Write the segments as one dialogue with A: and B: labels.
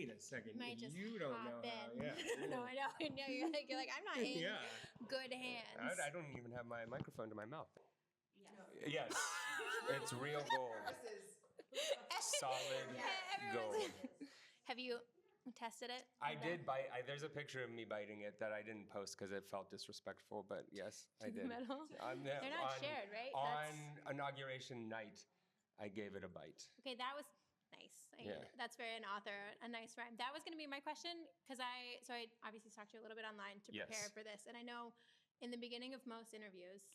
A: wait a second.
B: Might just
A: You don't know
B: hop
A: how.
B: in.
A: Yeah.
B: No, I know. You're like, I'm not in
A: Yeah.
B: good hands.
A: I don't even have my microphone to my mouth. Yes. It's real gold. Solid gold.
B: Have you tested it?
A: I did bite. There's a picture of me biting it that I didn't post because it felt disrespectful, but yes, I did.
B: Metal? They're not shared, right?
A: On inauguration night, I gave it a bite.
B: Okay, that was nice. That's very an author, a nice rhyme. That was going to be my question because I obviously talked to you a little bit online to prepare for this, and I know in the beginning of most interviews,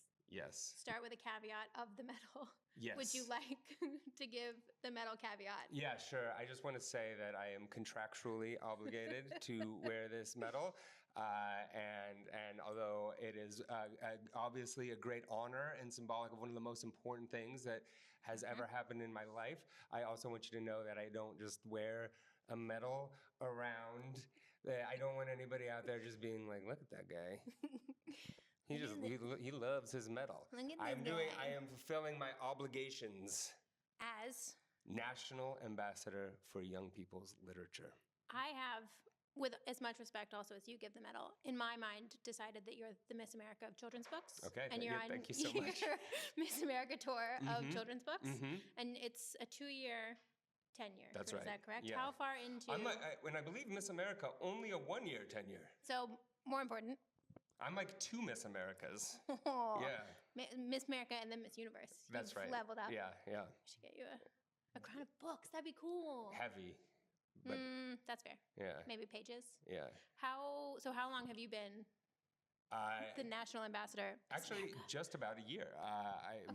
B: start with a caveat of the medal.
A: Yes.
B: Would you like to give the medal caveat?
A: Yeah, sure. I just want to say that I am contractually obligated to wear this medal. And although it is obviously a great honor and symbolic of one of the most important things that has ever happened in my life, I also want you to know that I don't just wear a medal around. I don't want anybody out there just being like, look at that guy. He loves his medal. I am fulfilling my obligations
B: as
A: National Ambassador for Young People's Literature.
B: I have, with as much respect also as you give the medal, in my mind decided that you're the Miss America of children's books.
A: Okay,
B: and
A: thank you so much.
B: Your Miss America tour of children's books, and it's a 2-year tenure.
A: That's right.
B: Is that correct?
A: Yeah.
B: How far into?
A: When I believe Miss America, only a 1-year tenure.
B: So more important.
A: I'm like 2 Miss Americas.
B: Oh,
A: yeah.
B: Miss America and then Miss Universe.
A: That's right.
B: Leveled up.
A: Yeah.
B: We should get you a crown of books. That'd be cool.
A: Heavy. But
B: that's fair.
A: Yeah.
B: Maybe pages.
A: Yeah.
B: How long have you been the national ambassador?
A: Actually, just about a year. I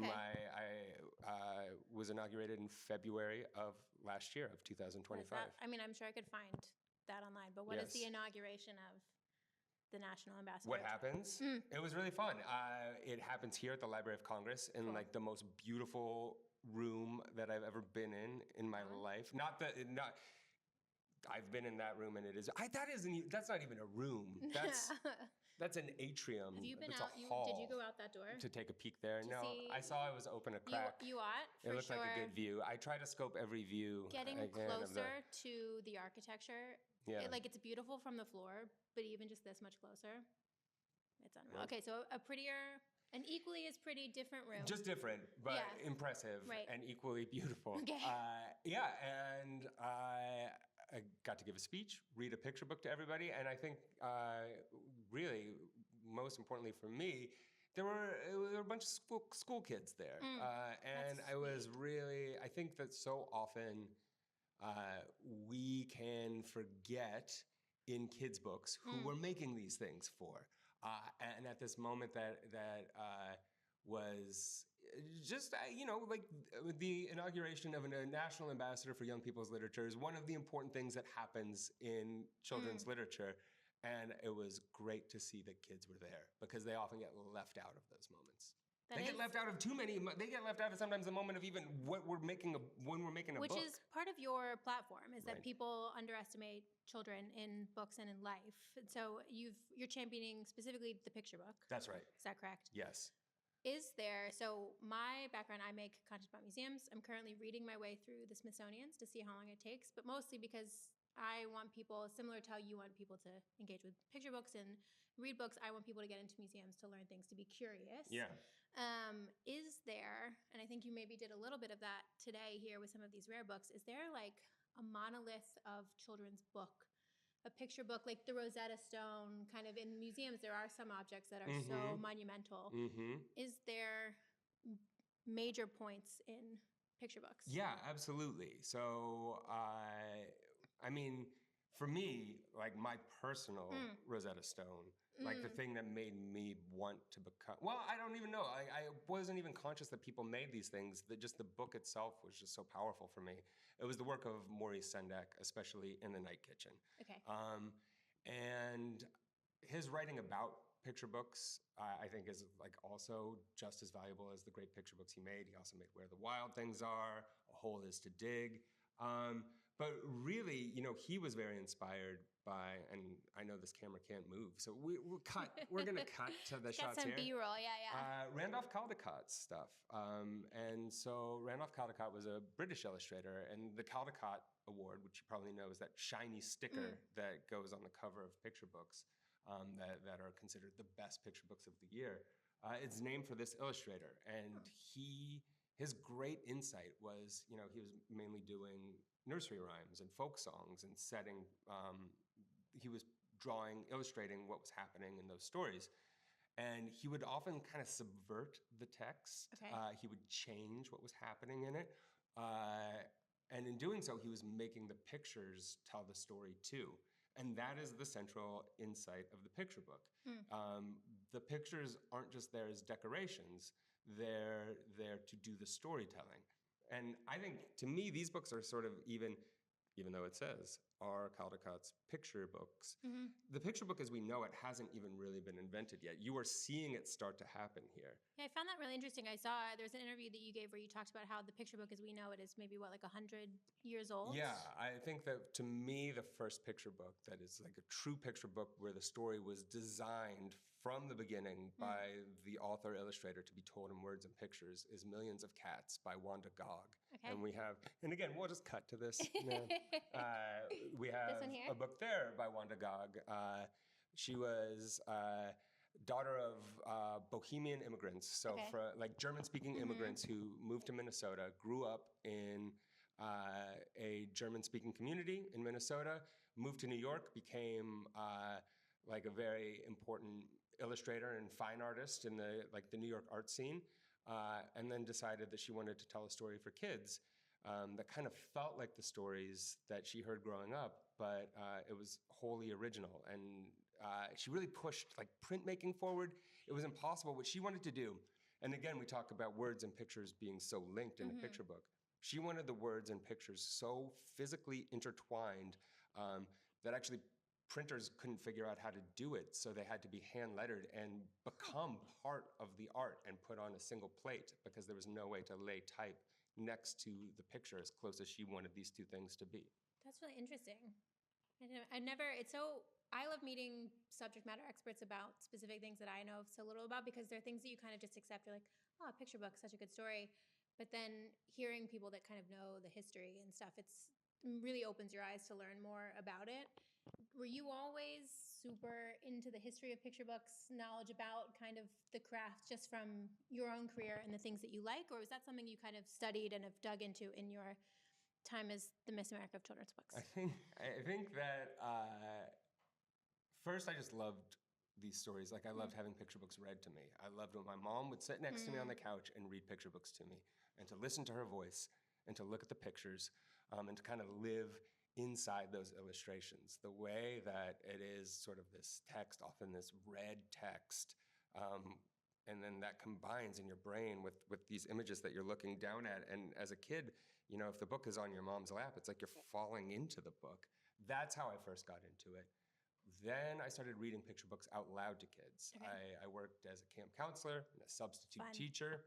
A: was inaugurated in February of last year of 2025.
B: I mean, I'm sure I could find that online, but what is the inauguration of the national ambassador?
A: What happens? It was really fun. It happens here at the Library of Congress in like the most beautiful room that I've ever been in my life. I've been in that room and it is. That's not even a room. That's an atrium.
B: Have you been
A: it's
B: out?
A: A hall
B: did you go out that door
A: to take a peek there? No, I saw it was open a crack.
B: You ought.
A: It looked like a good view. I try to scope every view.
B: Getting closer to the architecture.
A: Yeah.
B: It's beautiful from the floor, but even just this much closer, it's unreal.
A: Yeah.
B: Okay, so a prettier. An equally as pretty different room.
A: Just different, but impressive and equally beautiful.
B: Okay.
A: And I got to give a speech, read a picture book to everybody, and I think really, most importantly for me, there were a bunch of school kids there. And I think that so often we can forget in kids' books who we're making these things for. And at this moment that was just, like the inauguration of a national ambassador for young people's literature is one of the important things that happens in children's literature. And it was great to see that kids were there because they often get left out of those moments. They get left out of too many. They get left out of sometimes the moment of even when we're making a book.
B: Which is part of your platform, is that people underestimate children in books and in life. And so you're championing specifically the picture book.
A: That's right.
B: Is that correct?
A: Yes.
B: So my background, I make content about museums. I'm currently reading my way through the Smithsonian's to see how long it takes, but mostly because I want people, similar to how you want people to engage with picture books and read books, I want people to get into museums to learn things, to be curious.
A: Yeah.
B: Is there, and I think you maybe did a little bit of that today here with some of these rare books, is there like a monolith of children's book, a picture book, like the Rosetta Stone, kind of in museums, there are some objects that are so monumental. Is there major points in picture books?
A: Yeah, absolutely. So, I mean, for me, like my personal Rosetta Stone, like the thing that made me want to become, well, I don't even know. I wasn't even conscious that people made these things, that just the book itself was just so powerful for me. It was the work of Maurice Sendak, especially in The Night Kitchen.
B: Okay.
A: And his writing about picture books, I think is like also just as valuable as the great picture books he made. He also made Where the Wild Things Are, A Hole Is to Dig. But really, he was very inspired by, and I know this camera can't move, so we're going to cut to the shots
B: some
A: here.
B: B-roll, yeah.
A: Randolph Caldecott's stuff. And so Randolph Caldecott was a British illustrator, and the Caldecott Award, which you probably know is that shiny sticker that goes on the cover of picture books that are considered the best picture books of the year. It's named for this illustrator, and his great insight was, he was mainly doing nursery rhymes and folk songs and setting. He was illustrating what was happening in those stories. And he would often kind of subvert the text.
B: Okay.
A: He would change what was happening in it. And in doing so, he was making the pictures tell the story too. And that is the central insight of the picture book. The pictures aren't just there as decorations. They're there to do the storytelling. And I think, to me, these books are sort of even though it says R. Caldicott's picture books, the picture book as we know it hasn't even really been invented yet. You are seeing it start to happen here.
B: Yeah, I found that really interesting. I saw there's an interview that you gave where you talked about how the picture book as we know it is maybe, like 100 years old?
A: Yeah, I think that, to me, the first picture book that is like a true picture book where the story was designed from the beginning by the author illustrator to be told in words and pictures is Millions of Cats by Wanda Gogg.
B: Okay.
A: And and again, we'll just cut to this. We have
B: This one here?
A: a book there by Wanda Gogg. She was daughter of Bohemian immigrants, so
B: Okay.
A: like German-speaking immigrants who moved to Minnesota, grew up in a German-speaking community in Minnesota, moved to New York, became like a very important illustrator and fine artist in the New York art scene, and then decided that she wanted to tell a story for kids that kind of felt like the stories that she heard growing up, but it was wholly original. And she really pushed like printmaking forward. It was impossible what she wanted to do. And again, we talk about words and pictures being so linked in a picture book. She wanted the words and pictures so physically intertwined that actually printers couldn't figure out how to do it. So they had to be hand lettered and become part of the art and put on a single plate because there was no way to lay type next to the picture as close as she wanted these two things to be.
B: That's really interesting. I love meeting subject matter experts about specific things that I know so little about, because they're things that you kind of just accept. You're like, oh, a picture book, such a good story. But then hearing people that kind of know the history and stuff, it really opens your eyes to learn more about it. Were you always super into the history of picture books, knowledge about kind of the craft just from your own career and the things that you like? Or was that something you kind of studied and have dug into in your time as the Miss America of children's books?
A: I think that first I just loved these stories. Like I loved having picture books read to me. I loved when my mom would sit next to me on the couch and read picture books to me, and to listen to her voice and to look at the pictures and to kind of live inside those illustrations. The way that it is sort of this text, often this red text, and then that combines in your brain with these images that you're looking down at. And as a kid, if the book is on your mom's lap, it's like you're falling into the book. That's how I first got into it. Then I started reading picture books out loud to kids.
B: Okay.
A: I worked as a camp counselor and a substitute teacher.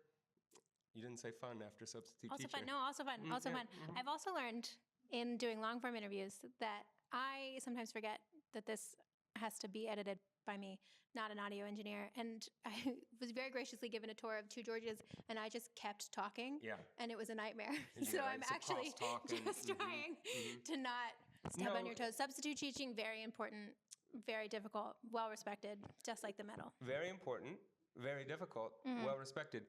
A: You didn't say fun after substitute
B: Also
A: teacher.
B: fun. No, also fun. Also fun. I've also learned in doing long form interviews that I sometimes forget that this has to be edited by me, not an audio engineer. And I was very graciously given a tour of Two Georges, and I just kept talking.
A: Yeah.
B: And it was a nightmare.
A: Yeah,
B: So
A: right.
B: I'm
A: It's a
B: actually
A: cross-talk and-
B: just trying to not step on your toes. Substitute teaching, very important, very difficult, well respected, just like the medal.
A: Very important, very difficult, well respected.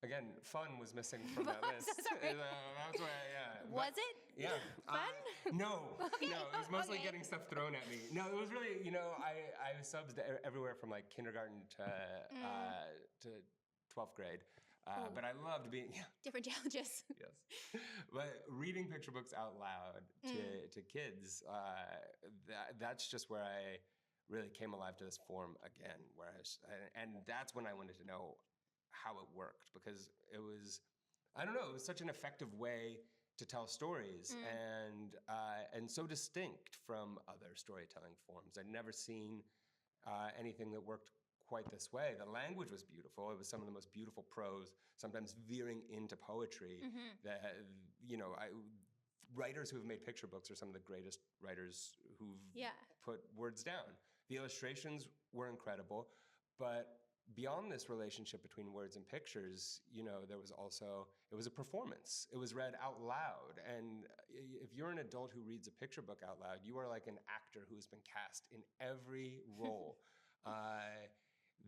A: Again, fun was missing from that list.
B: Sorry.
A: That's why, yeah.
B: Was it?
A: Yeah.
B: Fun?
A: No.
B: Okay,
A: No, it was mostly
B: okay.
A: getting stuff thrown at me. No, it was really, I subbed everywhere from like kindergarten to 12th grade. But I loved being,
B: Different challenges.
A: yes. But reading picture books out loud to kids, that's just where I really came alive to this form again. And that's when I wanted to know how it worked, because it was such an effective way to tell stories and so distinct from other storytelling forms. I'd never seen anything that worked quite this way. The language was beautiful. It was some of the most beautiful prose, sometimes veering into poetry. Writers who have made picture books are some of the greatest writers who've put words down. The illustrations were incredible, but beyond this relationship between words and pictures, there was also, it was a performance. It was read out loud. And if you're an adult who reads a picture book out loud, you are like an actor who has been cast in every role.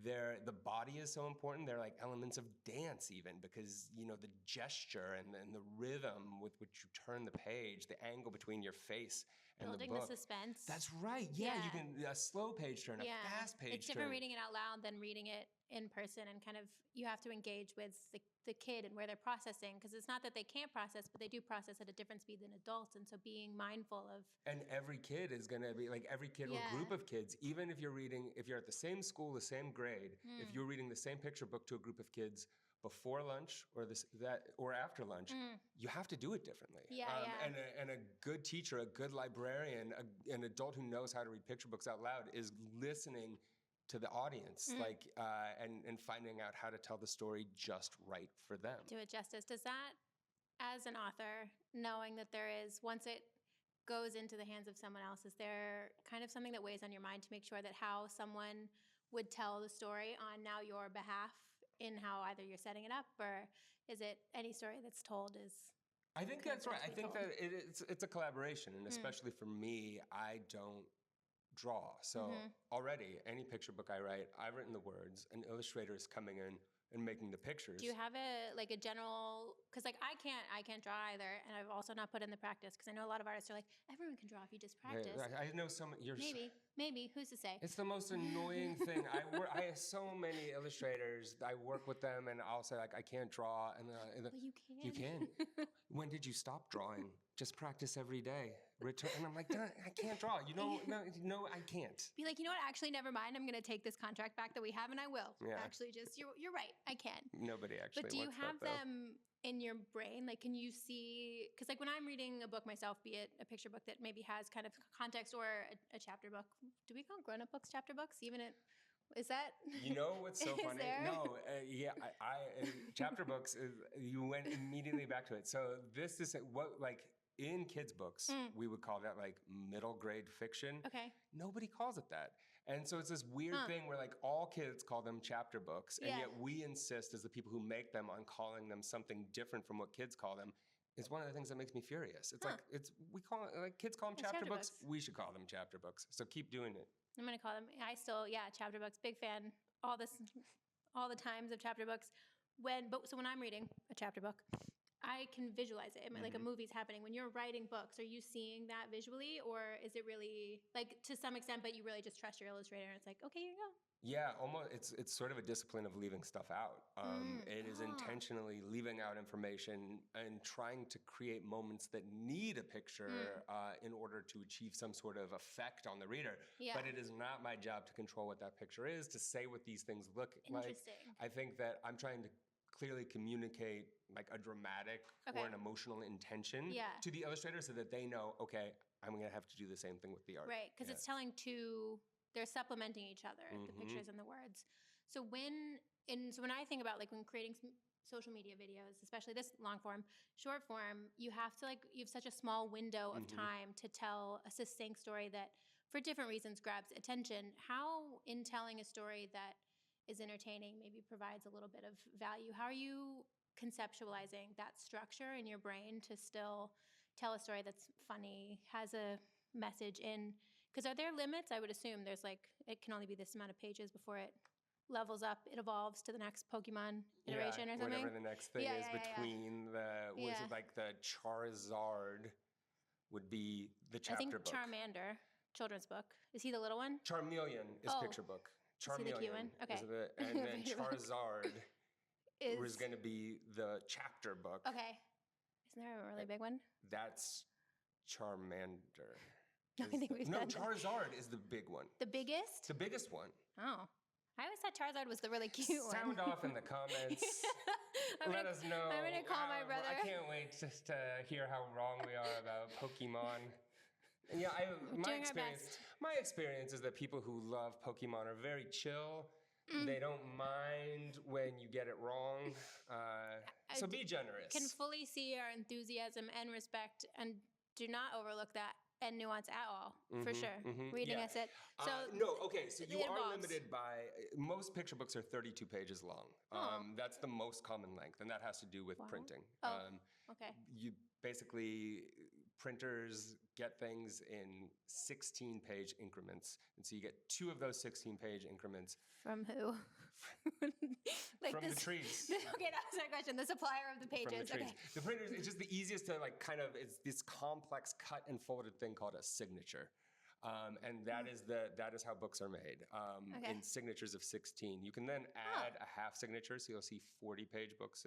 A: The body is so important. They're like elements of dance even, because the gesture and the rhythm with which you turn the page, the angle between your face and
B: Building
A: the book.
B: the suspense.
A: That's right. Yeah, you can a slow page turn, a fast page turn.
B: It's different reading it out loud than reading it in person, and kind of you have to engage with the kid and where they're processing, because it's not that they can't process, but they do process at a different speed than adults, and so being mindful of.
A: And every kid is going to be like every kid or group of kids, even if you're at the same school, the same grade, if you're reading the same picture book to a group of kids before lunch or after lunch, you have to do it differently. And a good teacher, a good librarian, an adult who knows how to read picture books out loud is listening to the audience, and finding out how to tell the story just right for them.
B: Do it justice. Does that, as an author, knowing that there is, once it goes into the hands of someone else, is there kind of something that weighs on your mind to make sure that how someone would tell the story on now your behalf, in how either you're setting it up, or is it any story that's told is?
A: I think that's right. I think that it's a collaboration, and especially for me, I don't draw. So already, any picture book I write, I've written the words, an illustrator is coming in and making the pictures.
B: Do you have a general, because I can't draw either, and I've also not put in the practice, because I know a lot of artists are like, everyone can draw if you just practice.
A: I know some.
B: Maybe who's to say?
A: It's the most annoying thing. I have so many illustrators. I work with them, and I'll say like, I can't draw, and
B: well, you can.
A: You can. When did you stop drawing? Just practice every day. Return, and I'm like, I can't draw. No, I can't.
B: Be like, you know what? Actually, never mind. I'm going to take this contract back that we have, and I will.
A: Yeah.
B: Actually, you're right. I can.
A: Nobody actually.
B: But do you
A: wants
B: have
A: that,
B: them in your brain? Like, can you see? Because when I'm reading a book myself, be it a picture book that maybe has kind of context, or a chapter book. Do we call grown-up books chapter books? Is that?
A: You know what's so funny?
B: There?
A: No, chapter books is, you went immediately back to it. So this is what, like, in kids' books, we would call that like middle grade fiction.
B: Okay.
A: Nobody calls it that. And so it's this weird thing where like all kids call them chapter books, and yet we insist as the people who make them on calling them something different from what kids call them. It's one of the things that makes me furious. It's like we call it, like, kids call them chapter books. We should call them chapter books. So keep doing it.
B: I'm gonna call them. Chapter books. Big fan. All the times of chapter books. So when I'm reading a chapter book, I can visualize it. Like a movie's happening. When you're writing books, are you seeing that visually, or is it really like to some extent, but you really just trust your illustrator and it's like, okay, here you go?
A: Yeah, almost. It's sort of a discipline of leaving stuff out. It is intentionally leaving out information and trying to create moments that need a picture in order to achieve some sort of effect on the reader.
B: Yeah.
A: But it is not my job to control what that picture is, to say what these things look like. I think that I'm trying to clearly communicate like a dramatic or an emotional intention to the illustrator, so that they know, okay, I'm going to have to do the same thing with the art.
B: Right, because it's telling they're supplementing each other, the pictures and the words. So when I think about like when creating social media videos, especially this long form, short form, you have such a small window of time to tell a succinct story that for different reasons grabs attention. How, in telling a story that is entertaining, maybe provides a little bit of value, how are you conceptualizing that structure in your brain to still tell a story that's funny, has a message in? Because are there limits? I would assume there's like, it can only be this amount of pages before it levels up, it evolves to the next Pokemon iteration or something.
A: Whatever the next thing is between was it like the Charizard would be the chapter book.
B: I think Charmander, children's book. Is he the little one?
A: Charmeleon is picture book. Charmeleon.
B: Is he the cute one? Okay.
A: And then Charizard was going to be the chapter book.
B: Okay. Isn't there a really big one?
A: That's Charmander. Charizard is the big one.
B: The biggest?
A: The biggest one.
B: Oh. I always thought Charizard was the really cute one.
A: Sound off in the comments. Let us know.
B: I'm going to call my brother.
A: I can't wait just to hear how wrong we are about Pokemon. Yeah, my experience is that people who love Pokemon are very chill. They don't mind when you get it wrong. So be generous.
B: Can fully see our enthusiasm and respect, and do not overlook that and nuance at all, for sure. Reading
A: yeah.
B: it. So
A: no, okay, so you
B: it
A: are
B: involves-
A: limited by, most picture books are 32 pages long.
B: Oh.
A: That's the most common length, and that has to do with
B: Wow.
A: printing.
B: Oh, okay.
A: You basically, printers get things in 16-page increments, and so you get 2 of those 16-page increments
B: From who?
A: from the trees.
B: Okay, that was our question. The supplier of the
A: From
B: pages.
A: the trees.
B: Okay.
A: The printers, it's just the easiest to like kind of, it's this complex cut and folded thing called a signature. And that is how books are made,
B: Okay.
A: in signatures of 16. You can then add a half signature, so you'll see 40-page books,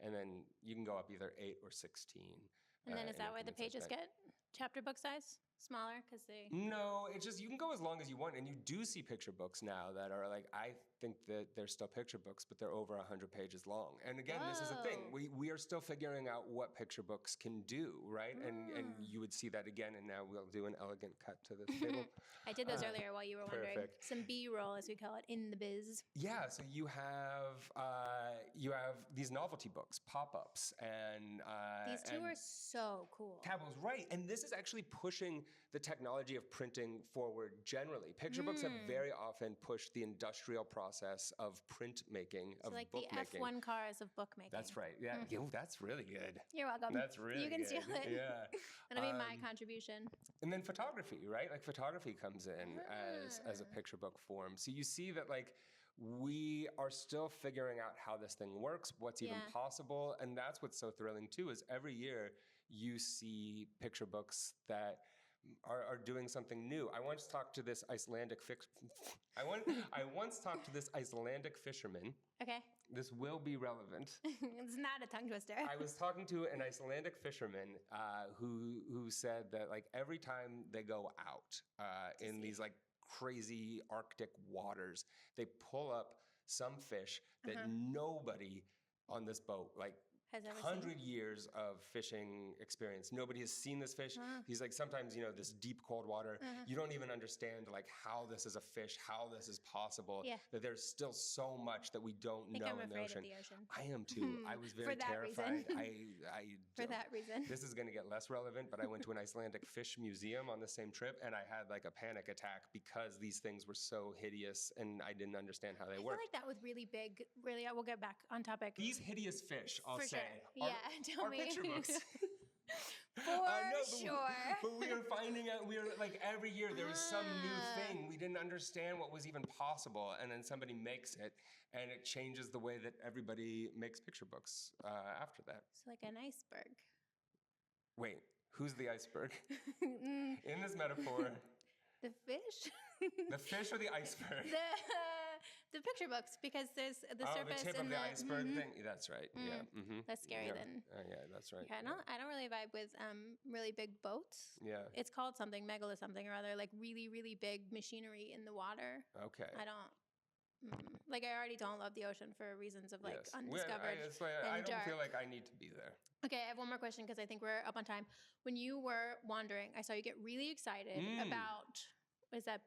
A: and then you can go up either 8 or 16.
B: And then is
A: in
B: that why the
A: increments like
B: pages
A: that.
B: get chapter book size smaller? Because they.
A: No, it's just you can go as long as you want, and you do see picture books now that are like, I think that they're still picture books, but they're over 100 pages long. And again, this is the thing.
B: Whoa.
A: We are still figuring out what picture books can do, right? And you would see that again, and now we'll do an elegant cut to this table.
B: I did those earlier while you were wondering.
A: Perfect.
B: Some B-roll, as we call it, in the biz.
A: Yeah, so you have these novelty books, pop-ups, and
B: These two
A: and
B: are so cool.
A: tableaux, right? And this is actually pushing the technology of printing forward generally. Picture books have very often pushed the industrial process of printmaking,
B: So
A: of
B: like the
A: bookmaking.
B: F1 cars of bookmaking.
A: That's right. Yeah, Yo, that's really good.
B: You're welcome.
A: That's really
B: You can
A: good.
B: steal it.
A: Yeah.
B: That'll be my contribution.
A: And then photography, right? Like photography comes in as a picture book form. So you see that like we are still figuring out how this thing works, what's even
B: Yeah.
A: possible. And that's what's so thrilling too, is every year you see picture books that are doing something new. I once talked to this Icelandic I once talked to this Icelandic fisherman.
B: Okay.
A: This will be relevant.
B: It's not a tongue twister.
A: I was talking to an Icelandic fisherman who said that like every time they go out in these like crazy Arctic waters, they pull up some fish that nobody on this boat, like
B: Has ever
A: 100 years of fishing experience, nobody has seen this fish. He's like, sometimes, this deep cold water, you don't even understand like how this is a fish, how this is possible,
B: Yeah.
A: that there's still so much that we don't
B: I think
A: know
B: I'm
A: in the
B: afraid
A: ocean.
B: of the ocean.
A: I am too. I was very
B: For that
A: terrified.
B: reason. For that reason.
A: This is going to get less relevant, but I went to an Icelandic fish museum on the same trip, and I had like a panic attack because these things were so hideous, and I didn't understand how they
B: I feel
A: worked.
B: like that was really big. Really, we'll get back on topic.
A: These hideous fish, I'll
B: For
A: say,
B: sure.
A: are,
B: Yeah, tell
A: are
B: me.
A: picture books.
B: For
A: I know,
B: sure.
A: But we are finding out, we are like every year there is some new thing. We didn't understand what was even possible. And then somebody makes it and it changes the way that everybody makes picture books after that.
B: It's like an iceberg.
A: Wait, who's the iceberg?
B: Mm,
A: In this metaphor,
B: the fish?
A: the fish or the iceberg?
B: The picture books, because there's the
A: Oh,
B: surface
A: the tip
B: and
A: of the iceberg thing. That's right. Yeah.
B: That's scary
A: yeah.
B: then.
A: Yeah, that's right.
B: Yeah, I don't really vibe with really big boats.
A: Yeah.
B: It's called something, megalo something or other, like really, really big machinery in the water.
A: Okay.
B: I don't. Like I already don't love the ocean for reasons of like
A: Yes.
B: undiscovered.
A: I
B: and
A: don't feel
B: dark.
A: like I need to be there.
B: Okay, I have one more question because I think we're up on time. When you were wandering, I saw you get really excited about was that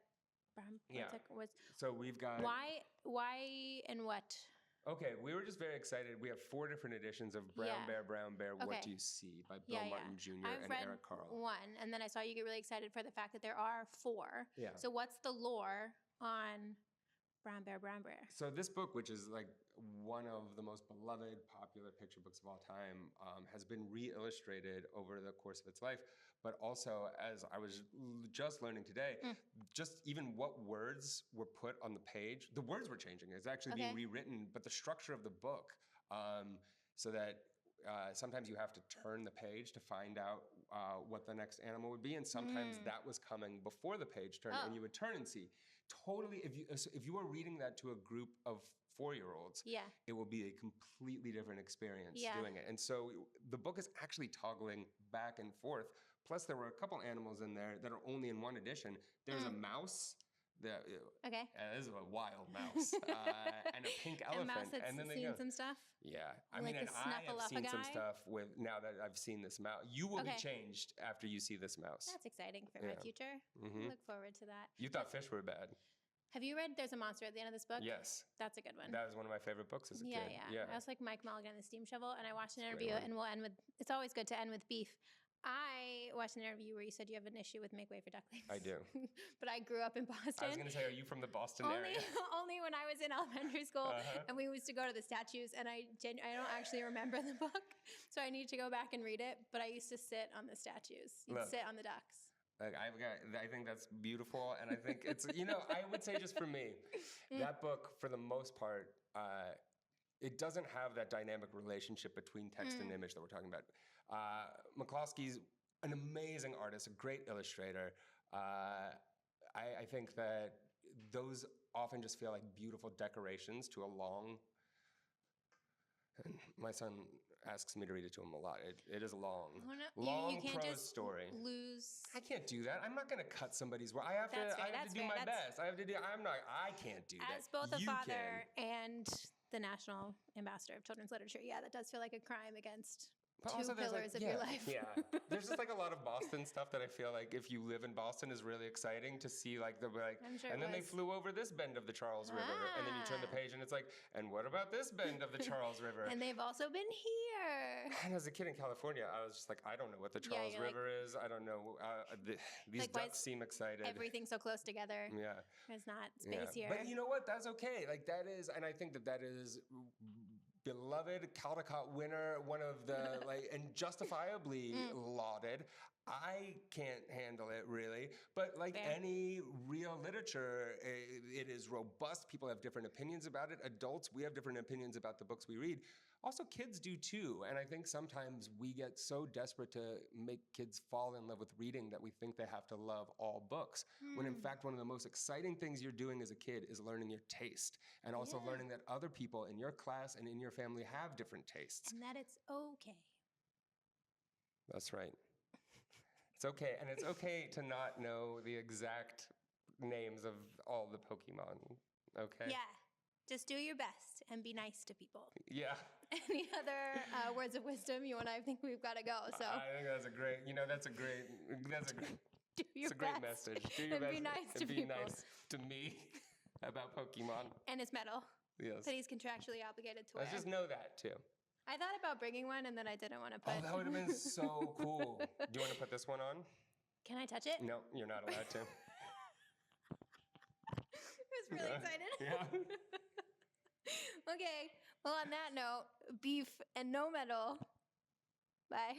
A: Yeah.
B: was
A: So we've got.
B: why and what?
A: Okay, we were just very excited. We have 4 different editions of Brown
B: Yeah.
A: Bear, What
B: Okay.
A: Do You See by Bill Martin Jr.
B: I've
A: and
B: read
A: Eric Carle.
B: one, and then I saw you get really excited for the fact that there are 4.
A: Yeah.
B: So what's the lore on Brown Bear?
A: So this book, which is like one of the most beloved, popular picture books of all time, has been re-illustrated over the course of its life. But also, as I was just learning today, just even what words were put on the page, the words were changing. It's actually being rewritten, but the structure of the book, so that sometimes you have to turn the page to find out what the next animal would be, and sometimes that was coming before the page turned, and you would turn and see. Totally, if you are reading that to a group of 4-year-olds, it will be a completely different experience doing it. And so the book is actually toggling back and forth. Plus, there were a couple animals in there that are only in one edition. There's a mouse.
B: Okay.
A: This is a wild mouse. And a pink
B: A mouse
A: elephant.
B: that's
A: And then they
B: seen
A: go.
B: some stuff.
A: Yeah. I
B: Like
A: mean, and
B: the
A: I have seen some
B: Snuffleupagus?
A: stuff with, now that I've seen this mouse. You will be
B: Okay.
A: changed after you see this mouse.
B: That's exciting for my
A: Yeah.
B: future.
A: Mhm.
B: Look forward to that.
A: You thought fish were bad.
B: Have you read There's a Monster at the End of this book?
A: Yes.
B: That's a good one.
A: That was one of my favorite books as a
B: Yeah,
A: kid.
B: yeah. I also like Mike Mulligan and the Steam Shovel, and I watched an
A: It's a great
B: interview,
A: one.
B: and we'll end with. It's always good to end with beef. I watched an interview where you said you have an issue with Make Way for Ducklings.
A: I do.
B: But I grew up in Boston.
A: I was going to say, are you from the Boston
B: only,
A: area?
B: only when I was in elementary school, and we used to go to the statues, and I don't actually remember the book, so I need to go back and read it, but I used to sit on the statues. You'd sit on the ducks.
A: Like I think that's beautiful, and I think it's, I would say just for me, that book, for the most part, it doesn't have that dynamic relationship between text and image that we're talking about. McCloskey's an amazing artist, a great illustrator. I think that those often just feel like beautiful decorations to a long, and my son asks me to read it to him a lot. It is a long
B: you can't
A: prose
B: just
A: story.
B: lose.
A: I can't do that. I'm not going to cut somebody's work. I have to do my best. I can't do that.
B: As both a
A: You
B: father
A: can.
B: and the national ambassador of children's literature, yeah, that does feel like a crime against
A: But
B: two
A: also there's
B: pillars of your life.
A: Yeah. There's just like a lot of Boston stuff that I feel like if you live in Boston is really exciting to see, like
B: I'm sure
A: and then they flew over this bend of the Charles River, and then you turn the page and it's like, and what about this bend of the Charles River?
B: And they've also been here.
A: And as a kid in California, I was just like, I don't know what the Charles River is. I don't know. These
B: Like,
A: ducks seem excited.
B: Everything's so close together.
A: Yeah.
B: There's not space here.
A: But you know what? That's okay. Like that is, and I think that is beloved Caldecott winner, one of the and justifiably lauded. I can't handle it really, but like any real literature, it is robust. People have different opinions about it. Adults, we have different opinions about the books we read. Also, kids do too. And I think sometimes we get so desperate to make kids fall in love with reading that we think they have to love all books. When in fact, one of the most exciting things you're doing as a kid is learning your taste, and also learning that other people in your class and in your family have different tastes.
B: And that it's okay.
A: That's right. It's okay. And it's okay to not know the exact names of all the Pokemon. Okay?
B: Yeah. Just do your best and be nice to people.
A: Yeah.
B: Any other words of wisdom you want? I think we've got to go. So
A: I think that's a great.
B: do your
A: it's a great
B: best
A: message. Do your
B: and
A: best
B: be nice to
A: and be
B: people.
A: nice to me about Pokemon.
B: And his medal
A: Yes.
B: that he's contractually obligated to wear.
A: Let's just know that too.
B: I thought about bringing one, and then I didn't want to put.
A: Oh, that would have been so cool. Do you want to put this one on?
B: Can I touch it?
A: No, you're not allowed to.
B: I was really excited.
A: Yeah.
B: Okay. Well, on that note, beef and no medal. Bye.